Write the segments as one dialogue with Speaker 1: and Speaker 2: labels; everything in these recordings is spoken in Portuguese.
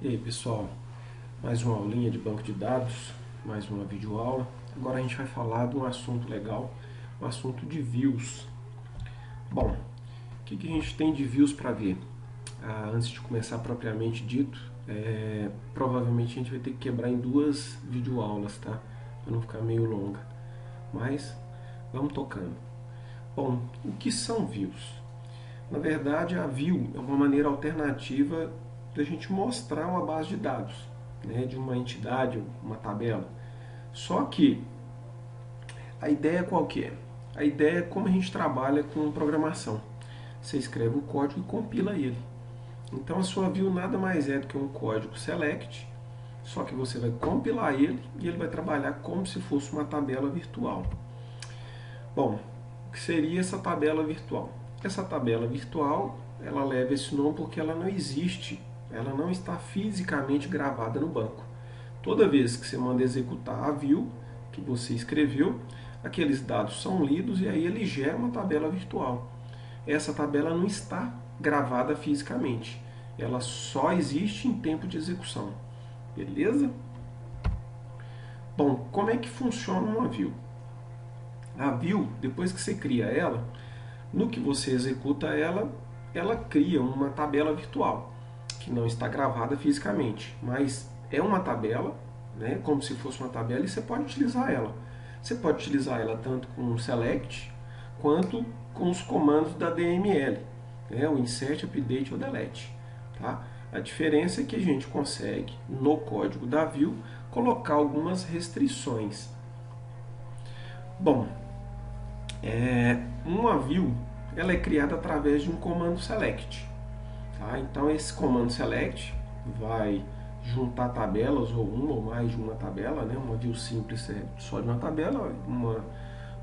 Speaker 1: E aí pessoal, mais uma aulinha de banco de dados, mais uma videoaula. Agora a gente vai falar de um assunto legal, um assunto de views. Bom, o que a gente tem de views para ver? Antes de começar propriamente dito, provavelmente a gente vai ter que quebrar em duas videoaulas, tá? Para não ficar meio longa. Mas vamos tocando. Bom, o que são views? Na verdade, a view é uma maneira alternativa da gente mostrar uma base de dados, né, de uma entidade, uma tabela. Só que a ideia qual que é? A ideia é como a gente trabalha com programação. Você escreve o código e compila ele. Então a sua view nada mais é do que um código select, só que você vai compilar ele e ele vai trabalhar como se fosse uma tabela virtual. Bom, o que seria essa tabela virtual? Essa tabela virtual, ela leva esse nome porque ela não existe, ela não está fisicamente gravada no banco. Toda vez que você manda executar a view que você escreveu, aqueles dados são lidos e aí ele gera uma tabela virtual. Essa tabela não está gravada fisicamente, ela só existe em tempo de execução. Beleza? Bom, como é que funciona uma view? A view, depois que você cria ela, no que você executa ela, ela cria uma tabela virtual, que não está gravada fisicamente, mas é uma tabela, né, como se fosse uma tabela, e você pode utilizar ela. Você pode utilizar ela tanto com o select, quanto com os comandos da DML, né, o insert, update ou delete. Tá? A diferença é que a gente consegue, no código da view, colocar algumas restrições. Bom, uma view ela é criada através de um comando select. Tá? Então esse comando select vai juntar tabelas ou uma ou mais de uma tabela, né? Uma view simples é só de uma tabela,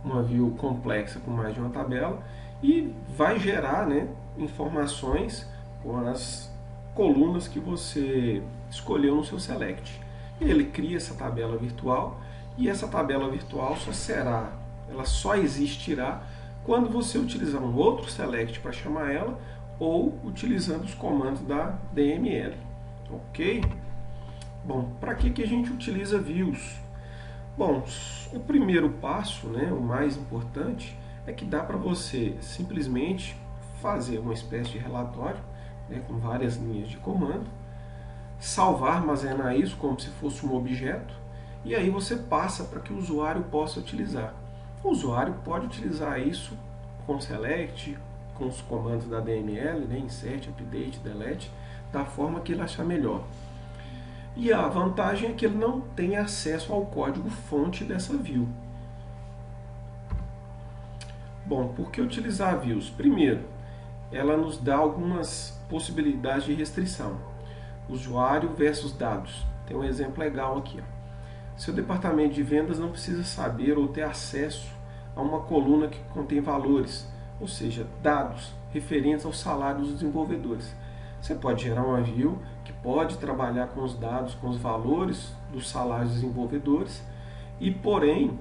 Speaker 1: uma view complexa com mais de uma tabela e vai gerar, né, informações com as colunas que você escolheu no seu select. Ele cria essa tabela virtual e essa tabela virtual ela só existirá quando você utilizar um outro select para chamar ela ou utilizando os comandos da DML. Ok? Bom, para que a gente utiliza views? Bom, o primeiro passo, né, o mais importante, é que dá para você simplesmente fazer uma espécie de relatório, né, com várias linhas de comando, salvar, armazenar isso como se fosse um objeto, e aí você passa para que o usuário possa utilizar. O usuário pode utilizar isso com select, com os comandos da DML, né, insert, update, delete, da forma que ele achar melhor. E a vantagem é que ele não tem acesso ao código fonte dessa view. Bom, por que utilizar views? Primeiro, ela nos dá algumas possibilidades de restrição. Usuário versus dados. Tem um exemplo legal aqui. Seu departamento de vendas não precisa saber ou ter acesso a uma coluna que contém valores, ou seja, dados referentes ao salário dos desenvolvedores. Você pode gerar uma view que pode trabalhar com os dados, com os valores dos salários dos desenvolvedores e, porém,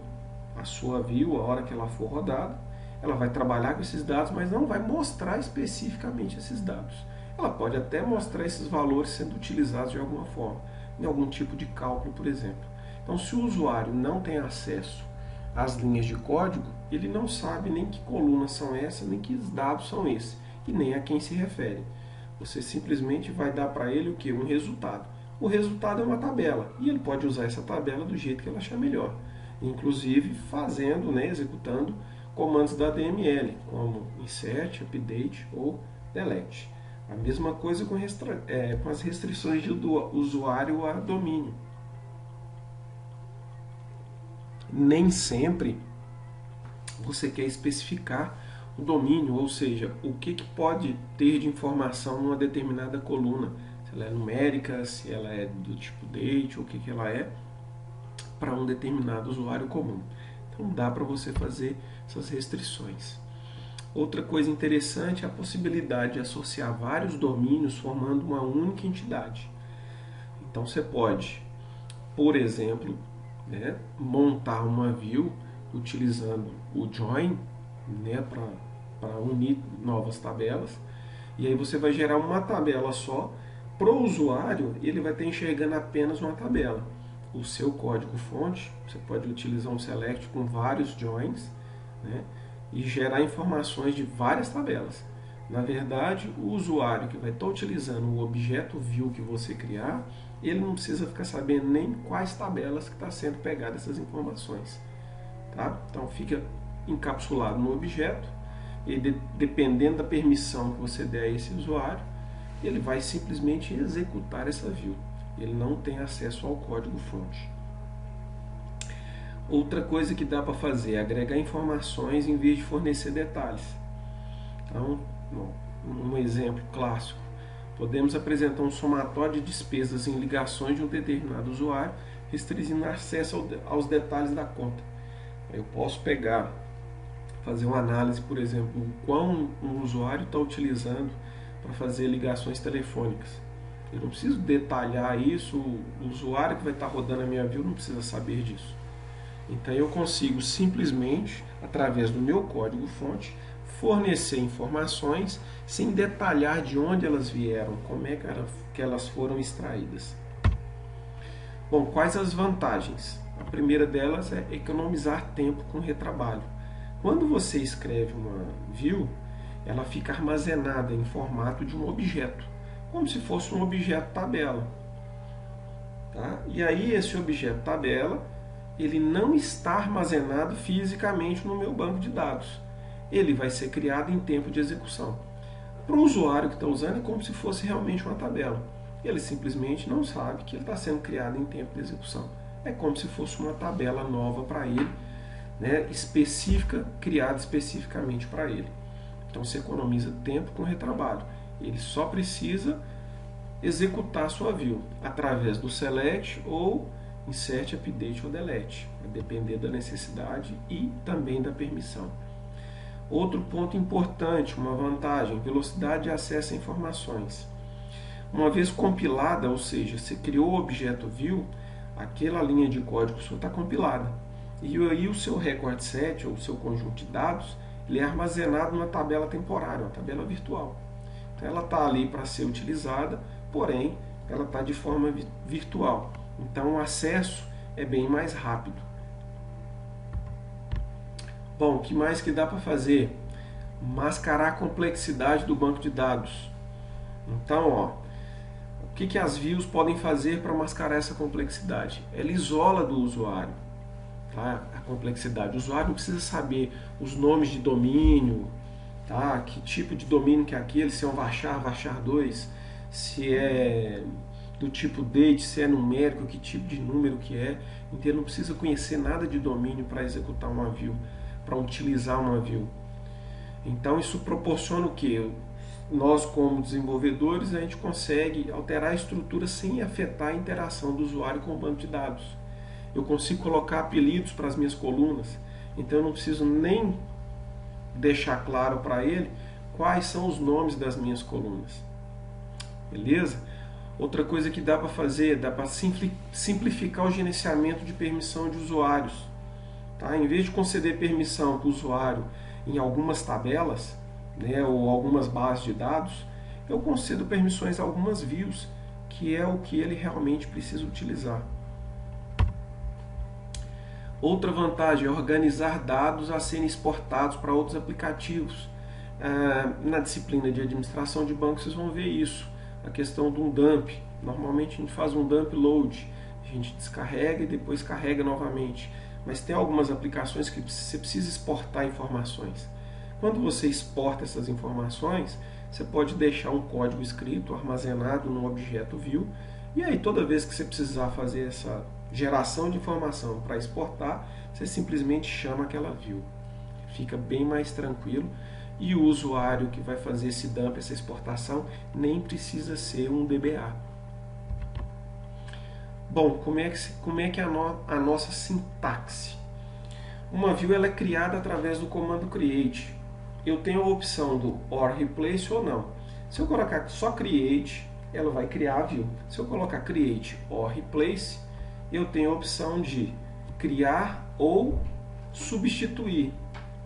Speaker 1: a sua view, a hora que ela for rodada, ela vai trabalhar com esses dados, mas não vai mostrar especificamente esses dados. Ela pode até mostrar esses valores sendo utilizados de alguma forma, em algum tipo de cálculo, por exemplo. Então, se o usuário não tem acesso às linhas de código, ele não sabe nem que colunas são essas, nem que dados são esses, e nem a quem se refere. Você simplesmente vai dar para ele o que? Um resultado. O resultado é uma tabela, e ele pode usar essa tabela do jeito que ele achar melhor, inclusive fazendo, né, executando comandos da DML, como insert, update ou delete. A mesma coisa com as restrições do usuário a domínio. Nem sempre você quer especificar o domínio, ou seja, o que pode ter de informação numa determinada coluna, se ela é numérica, se ela é do tipo date, ou o que ela é, para um determinado usuário comum. Então dá para você fazer essas restrições. Outra coisa interessante é a possibilidade de associar vários domínios formando uma única entidade. Então você pode, por exemplo, né, montar uma view utilizando o join, né, para unir novas tabelas, e aí você vai gerar uma tabela só Para o usuário, ele vai estar enxergando apenas uma tabela. O seu código-fonte, você pode utilizar um select com vários joins, né, e gerar informações de várias tabelas. Na verdade, o usuário que vai estar utilizando o objeto view que você criar, ele não precisa ficar sabendo nem quais tabelas que está sendo pegadas essas informações. Tá? Então fica encapsulado no objeto e dependendo da permissão que você der a esse usuário, ele vai simplesmente executar essa view. Ele não tem acesso ao código-fonte. Outra coisa que dá para fazer é agregar informações em vez de fornecer detalhes. Então, um exemplo clássico, podemos apresentar um somatório de despesas em ligações de um determinado usuário, restringindo acesso aos detalhes da conta. Eu posso fazer uma análise, por exemplo, o quão um usuário está utilizando para fazer ligações telefônicas. Eu não preciso detalhar isso, o usuário que vai estar rodando a minha view não precisa saber disso. Então eu consigo simplesmente, através do meu código-fonte, fornecer informações sem detalhar de onde elas vieram, como é que elas foram extraídas. Bom, quais as vantagens? A primeira delas é economizar tempo com retrabalho. Quando você escreve uma view, ela fica armazenada em formato de um objeto, como se fosse um objeto tabela. Tá? E aí esse objeto tabela, ele não está armazenado fisicamente no meu banco de dados. Ele vai ser criado em tempo de execução. Para o usuário que está usando é como se fosse realmente uma tabela. Ele simplesmente não sabe que ele está sendo criado em tempo de execução. É como se fosse uma tabela nova para ele, né, específica, criada especificamente para ele. Então você economiza tempo com retrabalho. Ele só precisa executar a sua view através do select ou insert, update ou delete, a depender da necessidade e também da permissão. Outro ponto importante, uma vantagem, velocidade de acesso a informações. Uma vez compilada, ou seja, você criou o objeto view, aquela linha de código sua está compilada. E aí o seu record set, ou o seu conjunto de dados, ele é armazenado numa tabela temporária, uma tabela virtual. Então ela está ali para ser utilizada, porém ela está de forma virtual. Então o acesso é bem mais rápido. Bom, o que mais que dá para fazer? Mascarar a complexidade do banco de dados. Então, o que as views podem fazer para mascarar essa complexidade? Ela isola do usuário, tá? A complexidade. O usuário não precisa saber os nomes de domínio, tá? Que tipo de domínio que é aquele, se é um varchar, varchar2, se é do tipo date, se é numérico, que tipo de número que é. Então ele não precisa conhecer nada de domínio para executar uma view, para utilizar uma view. Então isso proporciona o que? Nós como desenvolvedores a gente consegue alterar a estrutura sem afetar a interação do usuário com o banco de dados. Eu consigo colocar apelidos para as minhas colunas, então eu não preciso nem deixar claro para ele quais são os nomes das minhas colunas. Beleza? Outra coisa que dá para fazer, dá para simplificar o gerenciamento de permissão de usuários. Tá? Em vez de conceder permissão para o usuário em algumas tabelas, né, ou algumas bases de dados, eu concedo permissões a algumas views, que é o que ele realmente precisa utilizar. Outra vantagem é organizar dados a serem exportados para outros aplicativos. Na disciplina de administração de bancos vocês vão ver isso, a questão de um dump. Normalmente a gente faz um dump load, a gente descarrega e depois carrega novamente. Mas tem algumas aplicações que você precisa exportar informações. Quando você exporta essas informações, você pode deixar um código escrito armazenado no objeto view, e aí toda vez que você precisar fazer essa geração de informação para exportar, você simplesmente chama aquela view. Fica bem mais tranquilo e o usuário que vai fazer esse dump, essa exportação, nem precisa ser um DBA. Bom, como é que é a nossa sintaxe? Uma view ela é criada através do comando create. Eu tenho a opção do or replace ou não. Se eu colocar só create, ela vai criar a view. Se eu colocar create or replace, eu tenho a opção de criar ou substituir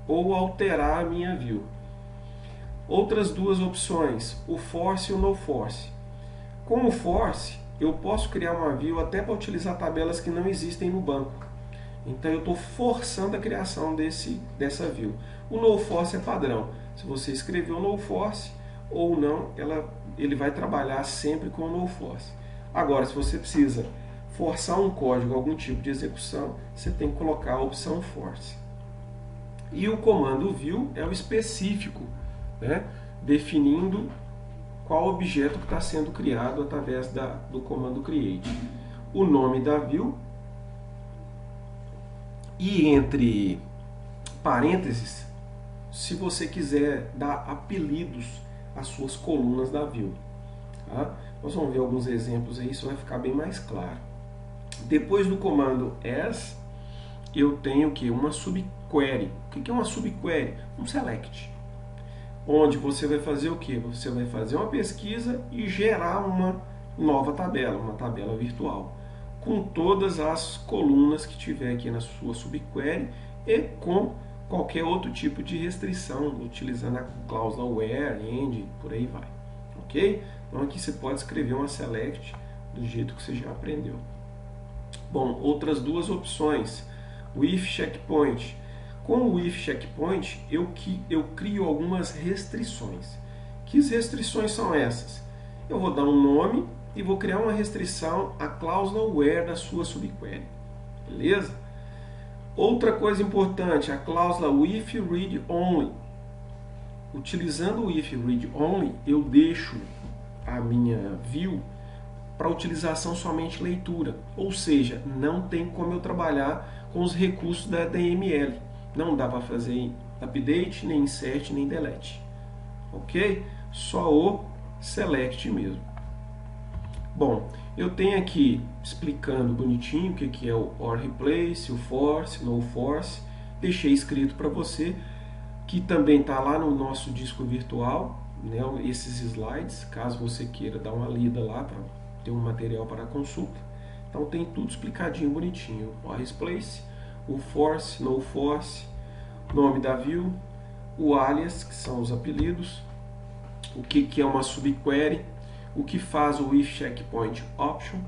Speaker 1: ou alterar a minha view. Outras duas opções, o force e o no force. Com o force, eu posso criar uma view até para utilizar tabelas que não existem no banco. Então eu estou forçando a criação dessa view. O no force é padrão. Se você escreveu no force ou não, ele vai trabalhar sempre com o no force. Agora, se você precisa forçar um código, algum tipo de execução, você tem que colocar a opção force. E o comando view é o específico, né? Definindo qual objeto que está sendo criado através do comando create. O nome da view, e entre parênteses, se você quiser dar apelidos às suas colunas da view. Tá? Nós vamos ver alguns exemplos aí, isso vai ficar bem mais claro. Depois do comando as, eu tenho o que? Uma subquery. O que é uma subquery? Um select. Onde você vai fazer o que? Você vai fazer uma pesquisa e gerar uma nova tabela, uma tabela virtual, com todas as colunas que tiver aqui na sua subquery e com qualquer outro tipo de restrição, utilizando a cláusula where, end, por aí vai. Ok? Então aqui você pode escrever uma select do jeito que você já aprendeu. Bom, outras duas opções. O if checkpoint. Com o if checkpoint, eu crio algumas restrições. Que restrições são essas? Eu vou dar um nome e vou criar uma restrição à cláusula where da sua subquery. Beleza? Outra coisa importante, a cláusula if read only. Utilizando o if read only, eu deixo a minha view para utilização somente leitura. Ou seja, não tem como eu trabalhar com os recursos da DML. Não dá para fazer update, nem insert, nem delete. Ok? Só o select mesmo. Bom, eu tenho aqui explicando bonitinho o que é o or replace, o force, no force. Deixei escrito para você, que também está lá no nosso disco virtual, né, esses slides, caso você queira dar uma lida lá para ter um material para consulta. Então tem tudo explicadinho, bonitinho. O or replace, o force, no force, nome da view, o alias, que são os apelidos, o que é uma subquery, o que faz o if checkpoint option,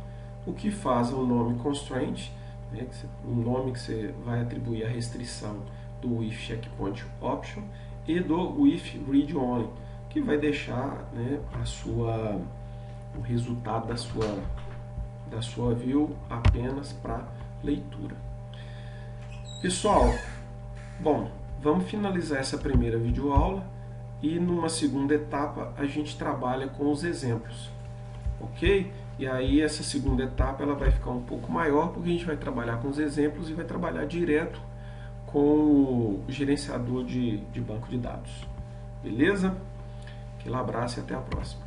Speaker 1: o que faz o nome constraint, né, o nome que você vai atribuir a restrição do if checkpoint option, e do if read only, que vai deixar, né, o resultado da sua view apenas para leitura. Pessoal, bom, vamos finalizar essa primeira videoaula e numa segunda etapa a gente trabalha com os exemplos, ok? E aí essa segunda etapa ela vai ficar um pouco maior porque a gente vai trabalhar com os exemplos e vai trabalhar direto com o gerenciador de banco de dados. Beleza? Aquele abraço e até a próxima.